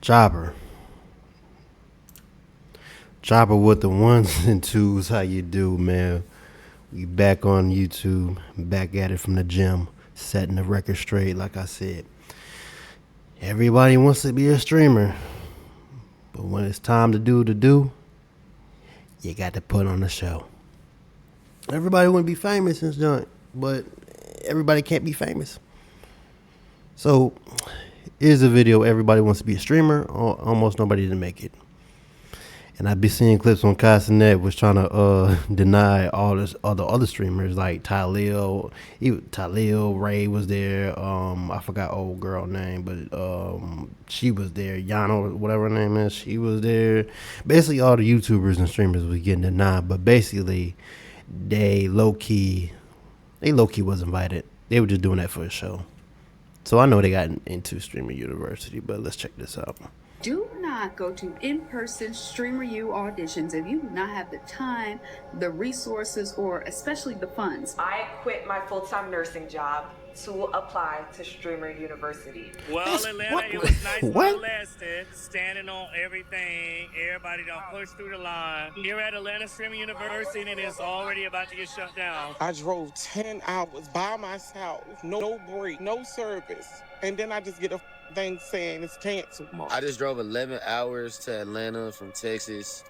Chopper. Chopper with the ones and twos. How you do, man? We back on YouTube, back at it from the gym, setting the record straight. Like I said, everybody wants to be a streamer, but when it's time to do, you got to put on the show. Everybody want to be famous and joint, but everybody can't be famous. So here's a video. Everybody wants to be a streamer. Almost nobody didn't make it. And I be seeing clips on Castanet was trying to deny all this other streamers like Talil. Talil Ray was there. I forgot old girl name, but she was there. Yana, whatever her name is, she was there. Basically, all the YouTubers and streamers was getting denied. But basically, they low key was invited. They were just doing that for a show. So I know they got into Streamer University, but let's check this out. Do not go to in-person Streamer U auditions if you do not have the time, the resources, or especially the funds. I quit my full-time nursing job to apply to Streamer University. Well, Atlanta, it was nice while it lasted. Standing on everything. Everybody don't push through the line. Here at Atlanta Streamer University, and it's already about to get shut down. I drove 10 hours by myself, no break, no service. And then I just get a thing saying it's canceled. I just drove 11 hours to Atlanta from Texas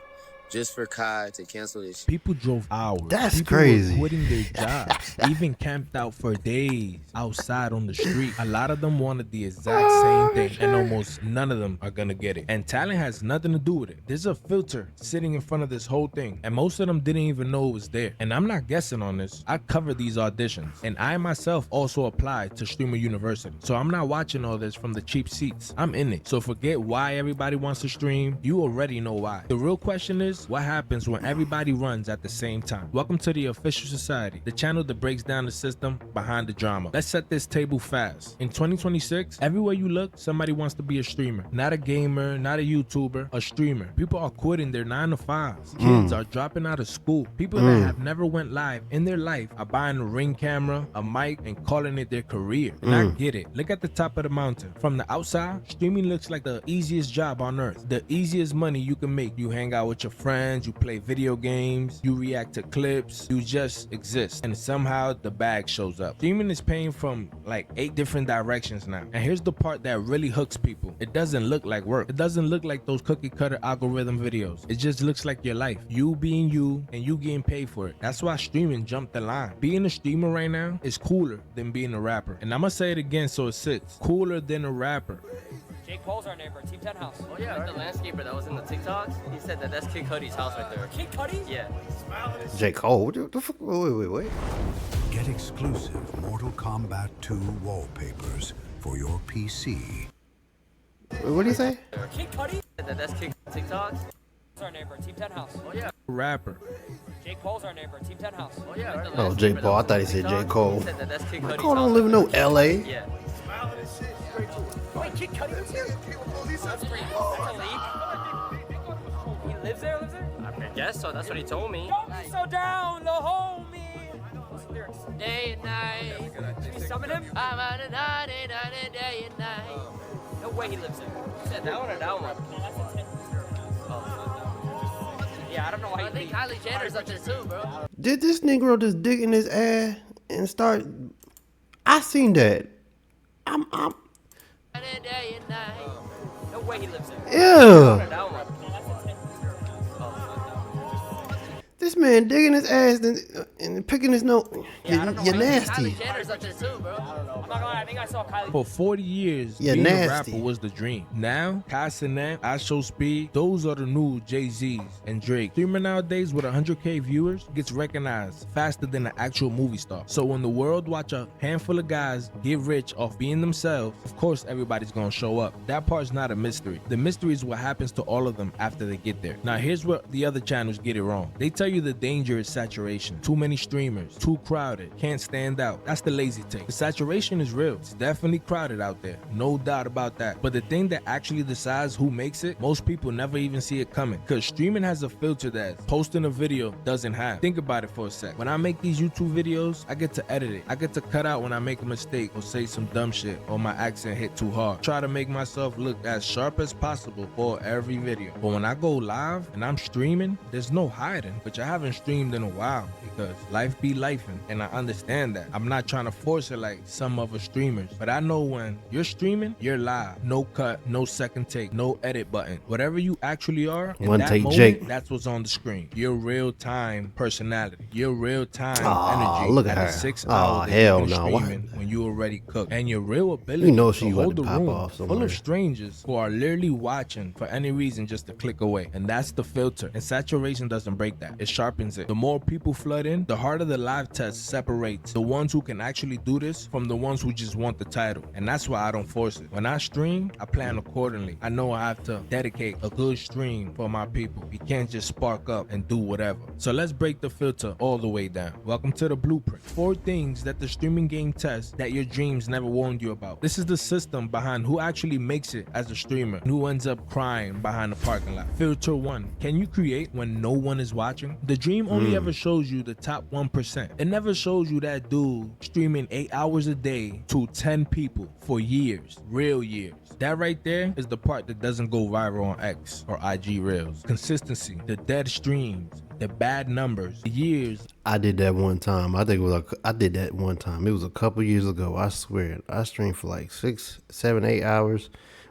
just for Kai to cancel this. People drove hours. That's People crazy. Were quitting their jobs, even camped out for days outside on the street. A lot of them wanted the exact same thing, and almost none of them are gonna get it. And talent has nothing to do with it. There's a filter sitting in front of this whole thing, and most of them didn't even know it was there. And I'm not guessing on this. I covered these auditions, and I myself also applied to Streamer University. So I'm not watching all this from the cheap seats. I'm in it. So forget why everybody wants to stream. You already know why. The real question is, what happens when everybody runs at the same time? Welcome to the Official Society, the channel that breaks down the system behind the drama. Let's set this table fast. In 2026, everywhere you look, somebody wants to be a streamer. Not a gamer, not a YouTuber, a streamer. People are quitting their 9-to-5s. Kids are dropping out of school. People that have never went live in their life are buying a Ring camera, a mic, and calling it their career. And I get it. Look at the top of the mountain. From the outside, streaming looks like the easiest job on earth. The easiest money you can make. You hang out with your friends, you play video games, you react to clips, you just exist, and somehow the bag shows up. Streaming is paying from like 8 different directions now, and here's the part that really hooks people. It doesn't look like work. It doesn't look like those cookie cutter algorithm videos. It just looks like your life, you being you, and you getting paid for it. That's why streaming jumped the line. Being a streamer right now is cooler than being a rapper, and I'm gonna say it again so it sits. Cooler than a rapper. Jake Paul's our neighbor, Team 10 House. Oh yeah, the landscaper that was in the TikToks, he said that that's Kid Cudi's house right there. Kid Cudi? Yeah. J. Cole, what the fuck? Wait. Get exclusive Mortal Kombat 2 wallpapers for your PC. What do you say? Kid Cudi? Said that that's Kid TikToks. Our neighbor, Team 10 House. Oh yeah. Rapper. Jake Paul's our neighbor, Team 10 House. Oh yeah. Oh, J. Paul. I thought he said J. Cole. He said that that's Kid Cudi's Cole house don't live in no L.A. Yeah. Wait, Kid Cudi lives here? That's a leak? He lives there? I guess so. That's what he told me. Don't be so down, the homie. What's the lyrics? Day and night. Should we summon him? I'm on a night and day and night. No way he lives there. You said that one or that one? Yeah, I don't know why I think Kylie Jenner's up there too, bro. Did this Negro just dig in his ass and start? I seen that. I'm. Day and night. No way he lives there. Ew. That one. This man digging his ass and picking his nose. Yeah, I don't know You're why nasty. Kylie Jenner's up there too, bro. I'm not gonna lie, I think I saw Kylie. For 40 years, Yeah, being nasty. a rapper was the dream. Now, Castanet, Astro Speed, those are the new Jay-Z's and Drake. Streamer nowadays with 100K viewers gets recognized faster than an actual movie star. So when the world watch a handful of guys get rich off being themselves, of course everybody's gonna show up. That part's not a mystery. The mystery is what happens to all of them after they get there. Now here's where the other channels get it wrong. They tell you the the danger is saturation. Too many streamers, too crowded, can't stand out. That's the lazy take. The saturation is real. It's definitely crowded out there. No doubt about that. But the thing that actually decides who makes it, most people never even see it coming. Because streaming has a filter that posting a video doesn't have. Think about it for a sec. When I make these YouTube videos, I get to edit it. I get to cut out when I make a mistake or say some dumb shit or my accent hit too hard. Try to make myself look as sharp as possible for every video. But when I go live and I'm streaming, there's no hiding. Which I haven't streamed in a while because life be lifing, and I understand that. I'm not trying to force it like some other streamers, but I know when you're streaming, you're live. No cut, no second take, no edit button. Whatever you actually are, in One that take moment, Jake. that's what's on the screen. Your real-time personality, your real-time Aw, energy. look at the her. 6 Aw, hours that hell you've been no. What? streaming when you already cooked, and your real ability You know she to about hold to the pop room off full somewhere. of strangers who are literally watching for any reason just to click away. And that's the filter. And saturation doesn't break that. It sharpens it. The more people flood in, the harder the live test separates the ones who can actually do this from the ones who just want the title. And that's why I don't force it. When I stream, I plan accordingly. I know I have to dedicate a good stream for my people. You can't just spark up and do whatever. So let's break the filter all the way down. Welcome to the blueprint. 4 things that the streaming game tests that your dreams never warned you about. This is the system behind who actually makes it as a streamer and who ends up crying behind the parking lot. Filter 1. Can you create when no one is watching? The dream only ever shows you the top 1%. It never shows you that dude streaming 8 hours a day to 10 people for years, real years. That right there is the part that doesn't go viral on X or IG Reels. Consistency, the dead streams, the bad numbers, the years. I did that one time. I think it was I did that one time. It was a couple years ago. I swear. I streamed for like 6, 7, 8 hours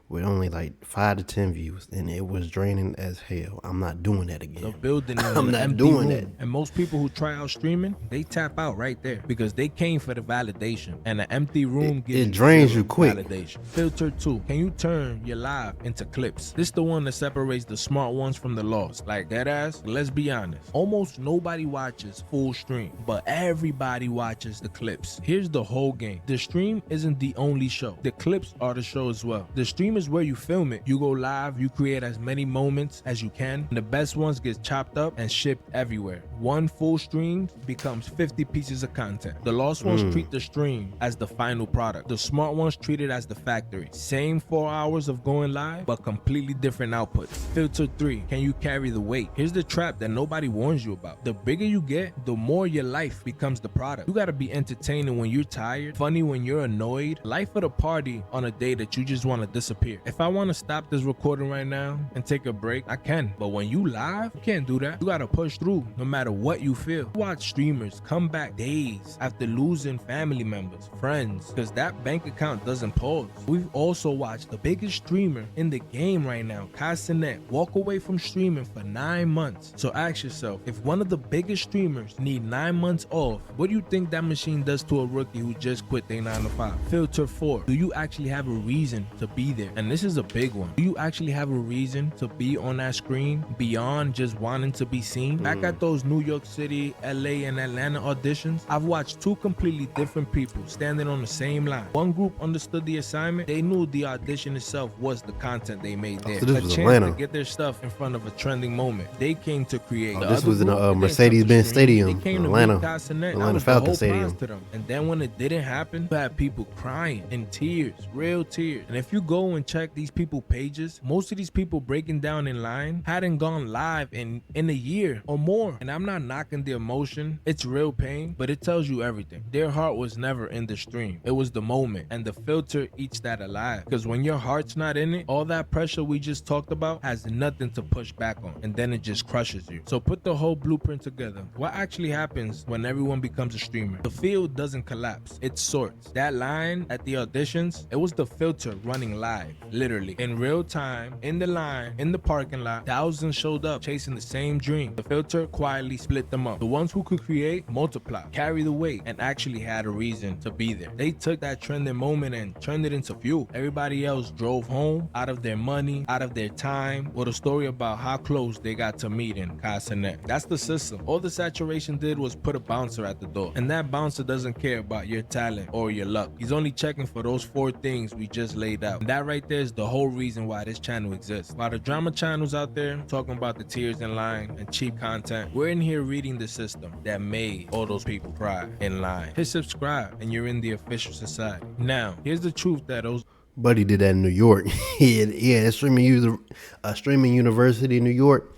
with only like 5 to 10 views, and it was draining as hell. I'm not doing that again. The building is I'm an not empty doing room. that. And most people who try out streaming, they tap out right there because they came for the validation. And an empty room gives It drains zero you quick. validation. Filter 2. Can you turn your live into clips? This is the one that separates the smart ones from the lost. Like deadass, let's be honest. Almost nobody watches full stream, but everybody watches the clips. Here's the whole game. The stream isn't the only show. The clips are the show as well. The stream is where you film it. You go live, you create as many moments as you can, and the best ones get chopped up and shipped everywhere. One full stream becomes 50 pieces of content. The lost ones treat the stream as the final product. The smart ones treat it as the factory. Same 4 hours of going live, but completely different outputs. Filter 3. Can you carry the weight? Here's the trap that nobody warns you about. The bigger you get, the more your life becomes the product. You gotta be entertaining when you're tired, funny when you're annoyed, life of the party on a day that you just want to disappear. If I want to stop this recording right now and take a break, I can. But when you live, you can't do that. You gotta push through no matter what you feel. Watch streamers come back days after losing family members, friends, because that bank account doesn't pause. We've also watched the biggest streamer in the game right now, Kai Cenat, walk away from streaming for 9 months. So ask yourself, if one of the biggest streamers need 9 months off, what do you think that machine does to a rookie who just quit their 9 to 5? Filter 4. Do you actually have a reason to be there? And this is a big one. Do you actually have a reason to be on that screen beyond just wanting to be seen? Back at those New York City, LA, and Atlanta auditions, I've watched 2 completely different people standing on the same line. One group understood the assignment. They knew the audition itself was the content they made there. So this A was chance Atlanta. to get their stuff in front of a trending moment. They came to create. The This other was in group, a they didn't Mercedes-Benz come to stream. Stadium They came in to Atlanta. meet Kai Cenat. That Atlanta was Falcon the whole Stadium. prize to them. And then when it didn't happen, you had people crying in tears, real tears. And if you go and check these people pages, most of these people breaking down in line hadn't gone live in a year or more. And I'm not knocking the emotion. It's real pain, but it tells you everything. Their heart was never in the stream. It was the moment, and the filter eats that alive. Because when your heart's not in it, all that pressure we just talked about has nothing to push back on, and then it just crushes you. So put the whole blueprint together. What actually happens when everyone becomes a streamer? The field doesn't collapse, it sorts. That line at the auditions, it was the filter running live, literally in real time, in the line, in the parking lot. Thousands showed up chasing the same dream. The filter quietly split them up. The ones who could create, multiply, carry the weight, and actually had a reason to be there. They took that trending moment and turned it into fuel. Everybody else drove home out of their money, out of their time, with a story about how close they got to meeting Kai Cenat. That's the system. All the saturation did was put a bouncer at the door, and that bouncer doesn't care about your talent or your luck. He's only checking for those 4 things we just laid out. And that right right there is the whole reason why this channel exists. While the drama channels out there talking about the tears in line and cheap content, we're in here reading the system that made all those people cry in line. Hit subscribe and you're in the official society. Now, here's the truth that those Buddy did that in New York. yeah, streaming university in New York.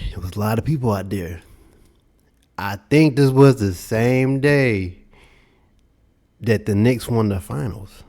There was a lot of people out there. I think this was the same day that the Knicks won the finals.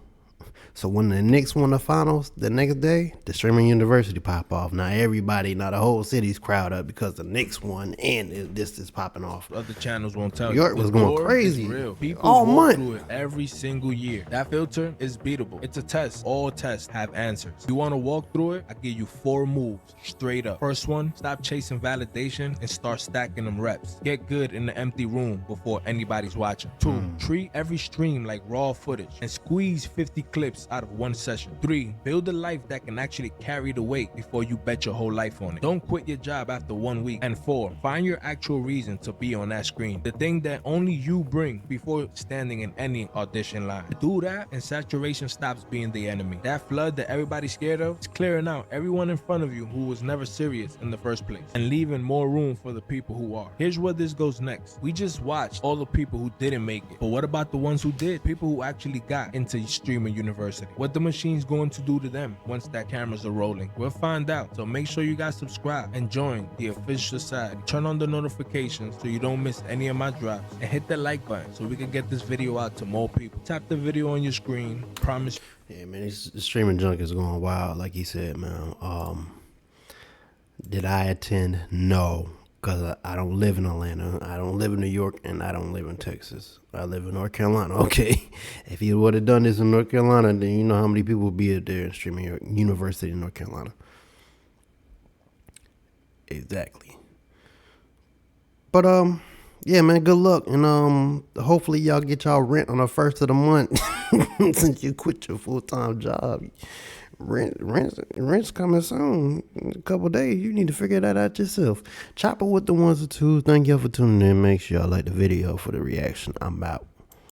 So when the Knicks won the finals, the next day, the streaming university pop off. Now the whole city's crowd up because the Knicks won and this is popping off. other channels won't tell New you. York was The going lore crazy. is real. People All walk month. through it every single year. That filter is beatable. It's a test. All tests have answers. You want to walk through it? I give you 4 moves straight up. First one, stop chasing validation and start stacking them reps. Get good in the empty room before anybody's watching. 2, treat every stream like raw footage and squeeze 50 clips out of one session. 3, build a life that can actually carry the weight before you bet your whole life on it. Don't quit your job after 1 week. And 4, find your actual reason to be on that screen. The thing that only you bring before standing in any audition line. Do that and saturation stops being the enemy. That flood that everybody's scared of is clearing out everyone in front of you who was never serious in the first place and leaving more room for the people who are. Here's where this goes next. We just watched all the people who didn't make it. But what about the ones who did? People who actually got into streaming university. What the machine's going to do to them once that cameras are rolling? We'll find out. So make sure you guys subscribe and join the official society. Turn on the notifications so you don't miss any of my drops, and hit the like button so we can get this video out to more people. Tap the video on your screen. Promise. Yeah, man, this streaming junk is going wild, like he said, man. Did I attend? No, because I don't live in Atlanta. I don't live in New York, and I don't live in Texas. I live in North Carolina. Okay, if he would have done this in North Carolina, then you know how many people would be out there in streaming university in North Carolina. Exactly. But yeah, man, good luck, and hopefully y'all get y'all rent on the 1st of the month since you quit your full-time job. Rent's coming soon. In a couple days. You need to figure that out yourself. Chopper with the 1s or 2s. Thank y'all for tuning in. Make sure y'all like the video for the reaction. I'm out.